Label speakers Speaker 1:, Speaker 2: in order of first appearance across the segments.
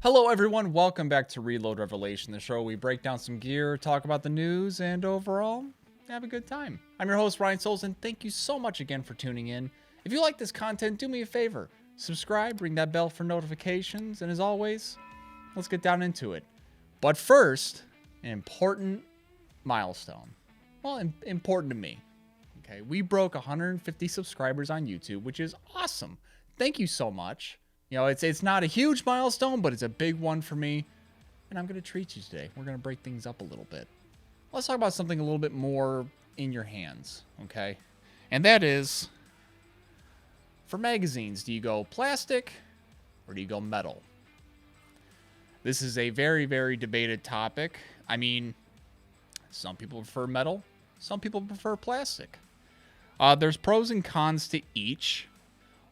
Speaker 1: Hello everyone, welcome back to Reload Revelation, the show where we break down some gear, talk about the news, and overall, have a good time. I'm your host, Ryan Souls, and thank you so much again for tuning in. If you like this content, do me a favor. Subscribe, ring that bell for notifications, and as always, let's get down into it. But first, an important milestone. Well, important to me. Okay, we broke 150 subscribers on YouTube, which is awesome. Thank you so much. You know, it's not a huge milestone, but it's a big one for me. And I'm going to treat you today. We're going to break things up a little bit. Let's talk about something a little bit more in your hands, okay? And that is, for magazines, do you go plastic or do you go metal? This is a very, very debated topic. I mean, some people prefer metal. Some people prefer plastic. There's pros and cons to each.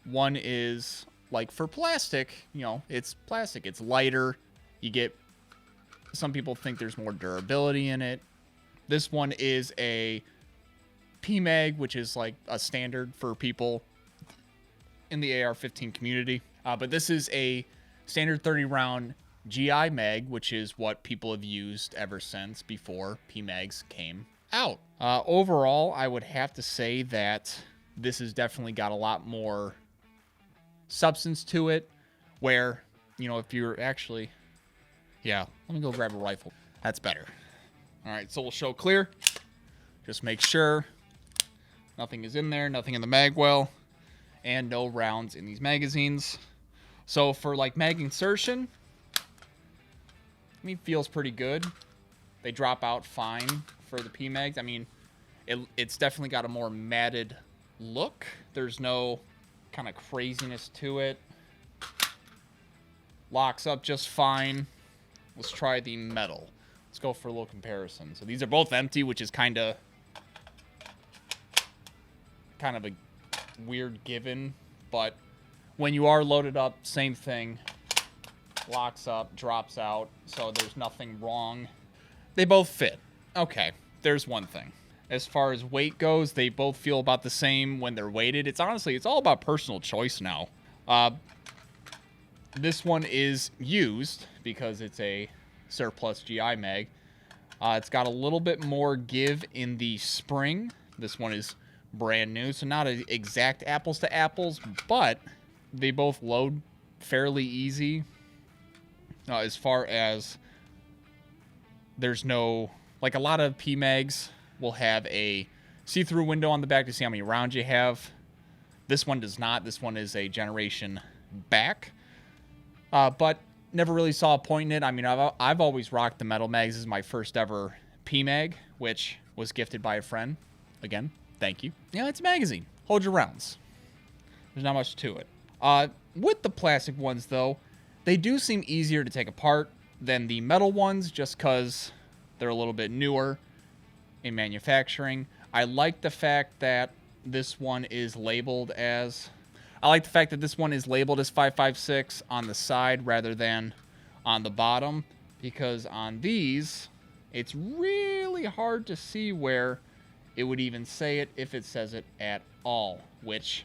Speaker 1: One is, like, for plastic, you know, it's plastic. It's lighter. You get, some people think there's more durability in it. This one is a PMag, which is like a standard for people in the AR-15 community. But this is a standard 30-round GI mag, which is what people have used ever since before PMags came out. Overall, I would have to say that this has definitely got a lot more substance to it, where, you know, if you're actually, yeah, let me go grab a rifle. That's better. All right, so we'll show clear. Just make sure nothing is in there, nothing in the mag well, and no rounds in these magazines. So for like mag insertion, I mean, feels pretty good. They drop out fine for the PMags. I mean, it's definitely got a more matted look. There's no kind of craziness to it. Locks up just fine. Let's try the metal. Let's go for a little comparison. So these are both empty, which is kind of a weird given, but when you are loaded up, same thing. Locks up, drops out, so there's nothing wrong. They both fit. Okay, there's one thing. As far as weight goes, they both feel about the same when they're weighted. It's honestly, it's all about personal choice now. This one is used because it's a surplus GI mag. It's got a little bit more give in the spring. This one is brand new, so not an exact apples to apples, but they both load fairly easy. As far as there's no, like, a lot of PMags will have a see-through window on the back to see how many rounds you have. This one does not. This one is a generation back. But never really saw a point in it. I mean, I've always rocked the metal mags. This is my first ever PMag, which was gifted by a friend. Again, thank you. Yeah, it's a magazine. Hold your rounds. There's not much to it. With the plastic ones, though, they do seem easier to take apart than the metal ones, just because they're a little bit newer in manufacturing. I like the fact that this one is labeled as 5.56 on the side rather than on the bottom, because on these, it's really hard to see where it would even say it, if it says it at all, which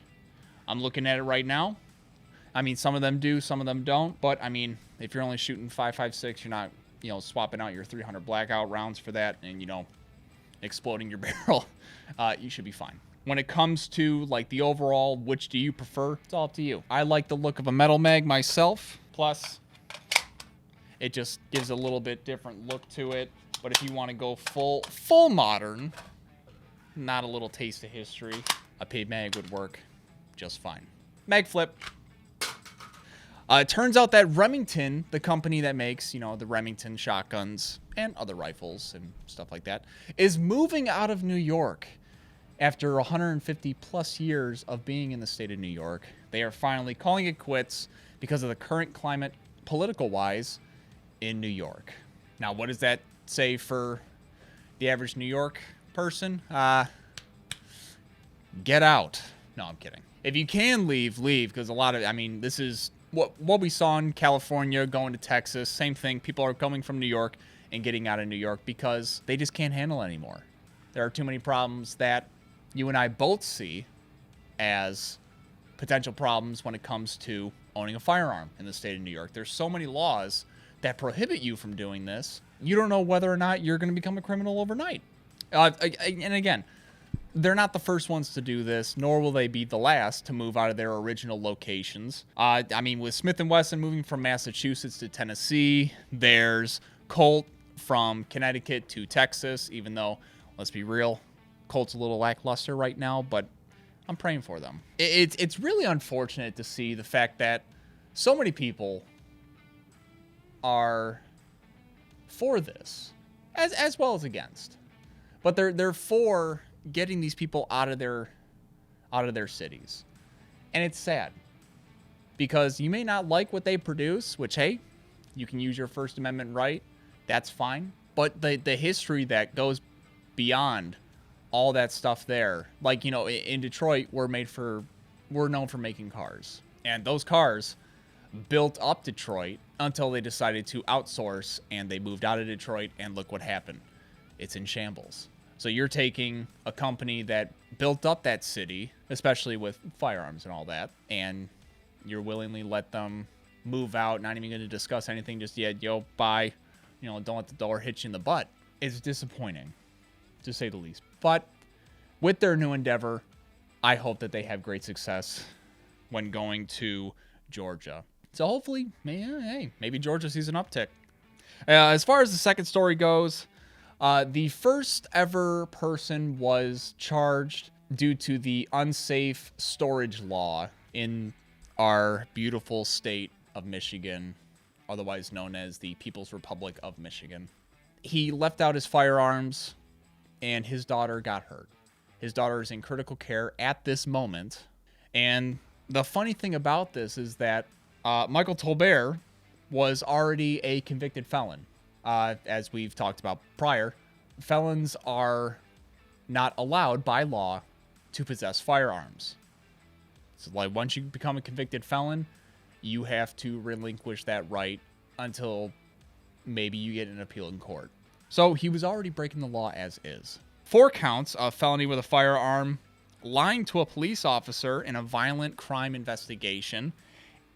Speaker 1: I'm looking at it right now. I mean, some of them do, some of them don't, but I mean, if you're only shooting 5.56, you're not, you know, swapping out your 300 blackout rounds for that and, you know, exploding your barrel. You should be fine. When it comes to, like, the overall, which do you prefer, it's all up to you. I like the look of a metal mag myself. Plus, it just gives a little bit different look to it. But if you want to go full modern, not a little taste of history, a PMag would work just fine. Mag flip. It turns out that Remington, the company that makes, you know, the Remington shotguns and other rifles and stuff like that, is moving out of New York. After 150 plus years of being in the state of New York, they are finally calling it quits because of the current climate, political-wise, in New York. Now, what does that say for the average New York person? Get out. No, I'm kidding. If you can leave, leave, because a lot of, I mean, this is what we saw in California, going to Texas, same thing. People are coming from New York and getting out of New York because they just can't handle it anymore. There are too many problems that you and I both see as potential problems when it comes to owning a firearm in the state of New York. There's so many laws that prohibit you from doing this. You don't know whether or not you're going to become a criminal overnight. And again, they're not the first ones to do this, nor will they be the last to move out of their original locations. I mean, with Smith & Wesson moving from Massachusetts to Tennessee, there's Colt from Connecticut to Texas, even though, let's be real, Colt's a little lackluster right now, but I'm praying for them. It's really unfortunate to see the fact that so many people are for this, as well as against. But they're for getting these people out of their cities. And it's sad. Because you may not like what they produce, which, hey, you can use your First Amendment right. That's fine. But the history that goes beyond all that stuff there, like, you know, in Detroit, we're known for making cars. And those cars built up Detroit until they decided to outsource, and they moved out of Detroit, and look what happened. It's in shambles. So you're taking a company that built up that city, especially with firearms and all that, and you're willingly let them move out, not even going to discuss anything, just, yeah, yo, bye. You know, don't let the door hit you in the butt. It's disappointing, to say the least. But with their new endeavor, I hope that they have great success when going to Georgia. So hopefully, maybe Georgia sees an uptick. As far as the second story goes, the first ever person was charged due to the unsafe storage law in our beautiful state of Michigan, otherwise known as the People's Republic of Michigan. He left out his firearms, and his daughter got hurt. His daughter is in critical care at this moment. And the funny thing about this is that Michael Tolbert was already a convicted felon. As we've talked about prior, felons are not allowed by law to possess firearms. So, like, once you become a convicted felon, you have to relinquish that right until maybe you get an appeal in court. So he was already breaking the law as is. 4 counts of felony with a firearm, lying to a police officer in a violent crime investigation,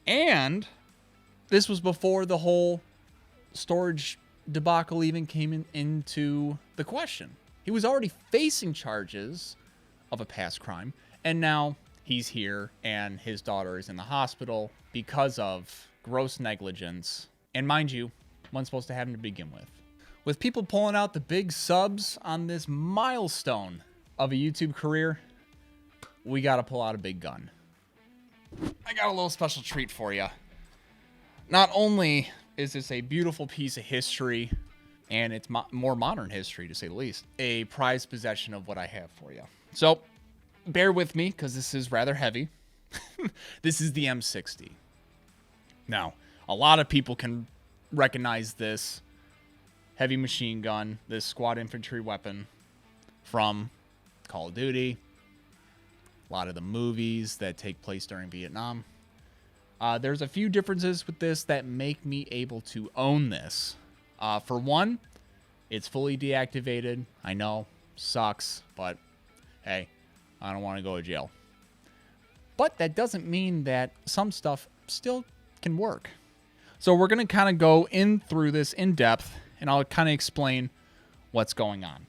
Speaker 1: and this was before the whole storage debacle even came into the question. He was already facing charges of a past crime, and now he's here, and his daughter is in the hospital because of gross negligence. And mind you, wasn't supposed to happen to begin with. With people pulling out the big subs on this milestone of a YouTube career, we got to pull out a big gun. I got a little special treat for you. Not only is this a beautiful piece of history, and it's more modern history, to say the least, a prized possession of what I have for you. So, bear with me, because this is rather heavy. This is the M60. Now, a lot of people can recognize this heavy machine gun, this squad infantry weapon, from Call of Duty, a lot of the movies that take place during Vietnam. There's a few differences with this that make me able to own this. For one, it's fully deactivated. I know, sucks, but hey, I don't want to go to jail. But that doesn't mean that some stuff still can work. So we're going to kind of go in through this in depth, and I'll kind of explain what's going on.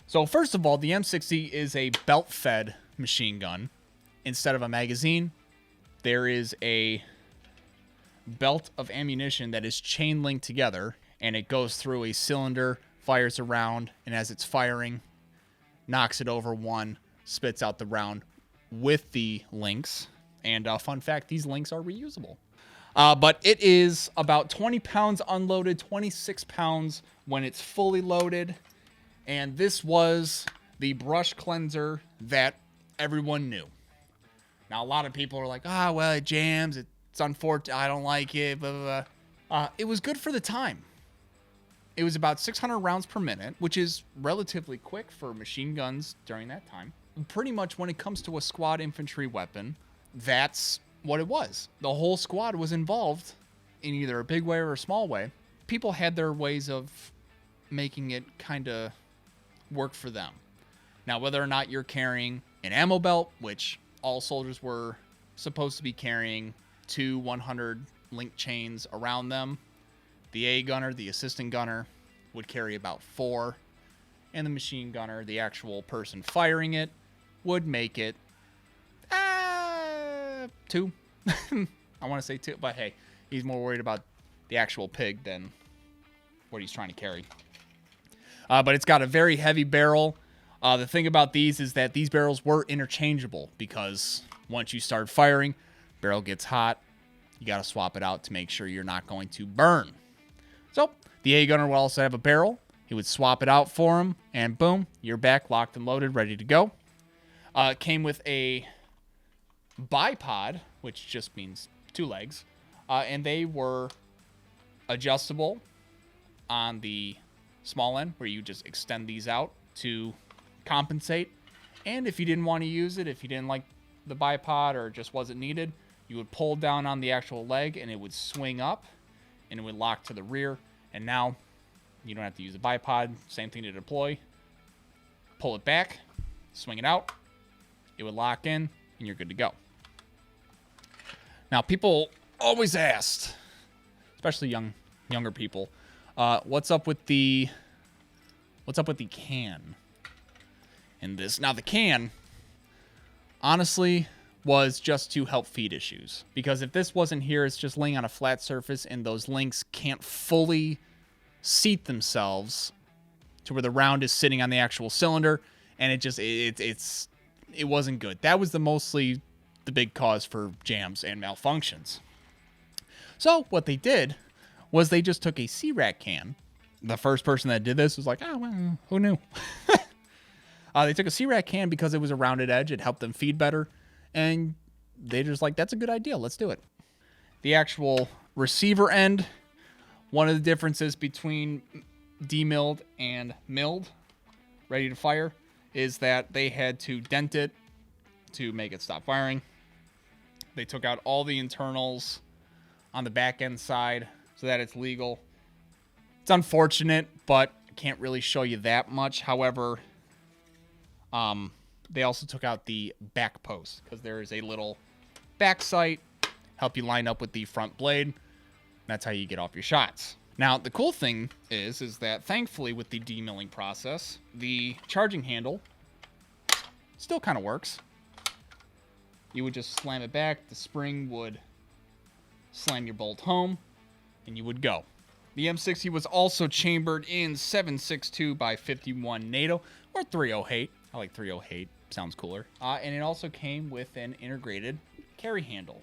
Speaker 1: So first of all, the M60 is a belt-fed machine gun. Instead of a magazine, there is a belt of ammunition that is chain linked together, and it goes through a cylinder, fires a round, and as it's firing, knocks it over one, spits out the round with the links. And fun fact, these links are reusable. But it is about 20 pounds unloaded, 26 pounds when it's fully loaded. And this was the brush cleanser that everyone knew. Now, a lot of people are like, well, it jams. It's unfortunate. I don't like it. Blah, blah, blah. It was good for the time. It was about 600 rounds per minute, which is relatively quick for machine guns during that time. Pretty much when it comes to a squad infantry weapon, that's what it was. The whole squad was involved in either a big way or a small way. People had their ways of making it kind of work for them. Now, whether or not you're carrying an ammo belt, which all soldiers were supposed to be carrying 2 100 link chains around them. The A gunner, the assistant gunner, would carry about 4. And the machine gunner, the actual person firing it, would make it 2. I want to say 2, but hey, he's more worried about the actual pig than what he's trying to carry. But it's got a very heavy barrel. The thing about these is that these barrels were interchangeable because once you start firing, barrel gets hot. You got to swap it out to make sure you're not going to burn. So the A gunner will also have a barrel. He would swap it out for him, and boom, you're back, locked and loaded, ready to go. It came with a bipod, which just means 2 legs, and they were adjustable on the small end, where you just extend these out to compensate. And if you didn't want to use it, if you didn't like the bipod or just wasn't needed, you would pull down on the actual leg, and it would swing up, and it would lock to the rear, and now you don't have to use a bipod. Same thing to deploy. Pull it back, swing it out, it would lock in, and you're good to go. Now, people always asked, especially younger people, what's up with the can in this? Now, the can, honestly, was just to help feed issues. Because if this wasn't here, it's just laying on a flat surface, and those links can't fully seat themselves to where the round is sitting on the actual cylinder, and it wasn't good. That was mostly the big cause for jams and malfunctions. So what they did was they just took a C-Rack can. The first person that did this was like, oh, well, who knew? They took a C-Rack can because it was a rounded edge. It helped them feed better. And they just like, that's a good idea. Let's do it. The actual receiver end, one of the differences between demilled and milled, ready to fire, is that they had to dent it to make it stop firing. They took out all the internals on the back end side so that it's legal. It's unfortunate, but I can't really show you that much. However, they also took out the back post because there is a little back sight, help you line up with the front blade. That's how you get off your shots. Now, the cool thing is that thankfully with the demilling process, the charging handle still kind of works. You would just slam it back, the spring would slam your bolt home, and you would go. The M60 was also chambered in 7.62 by 51 NATO, or 308. I like 308, sounds cooler. And it also came with an integrated carry handle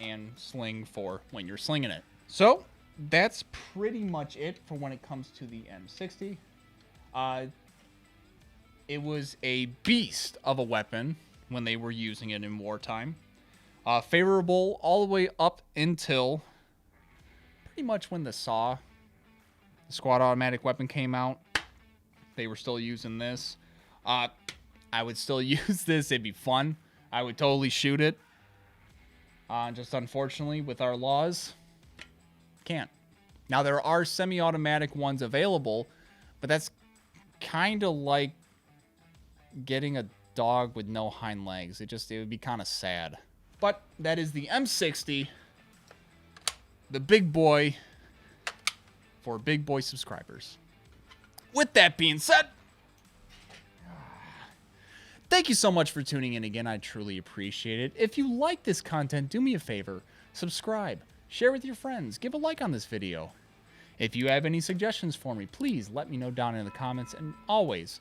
Speaker 1: and sling for when you're slinging it. So that's pretty much it for when it comes to the M60. It was a beast of a weapon when they were using it in wartime. Favorable all the way up until pretty much when the SAW, the squad automatic weapon, came out. They were still using this. I would still use this. It'd be fun. I would totally shoot it. Just unfortunately, with our laws, can't. Now, there are semi-automatic ones available, but that's kind of like getting a dog with no hind legs. It would be kind of sad. But that is the M60, the big boy for big boy subscribers. With that being said, thank you so much for tuning in again. I truly appreciate it. If you like this content, do me a favor, subscribe, share with your friends, give a like on this video. If you have any suggestions for me, please let me know down in the comments, and always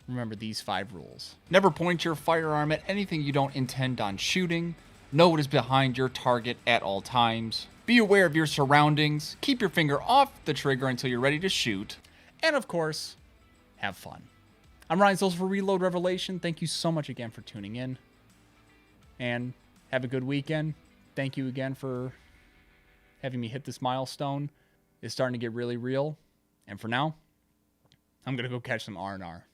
Speaker 1: remember these 5 rules. Never point your firearm at anything you don't intend on shooting. Know what is behind your target at all times. Be aware of your surroundings. Keep your finger off the trigger until you're ready to shoot. And of course, have fun. I'm Ryan Souls for Reload Revelation. Thank you so much again for tuning in. And have a good weekend. Thank you again for having me hit this milestone. It's starting to get really real. And for now, I'm going to go catch some R&R.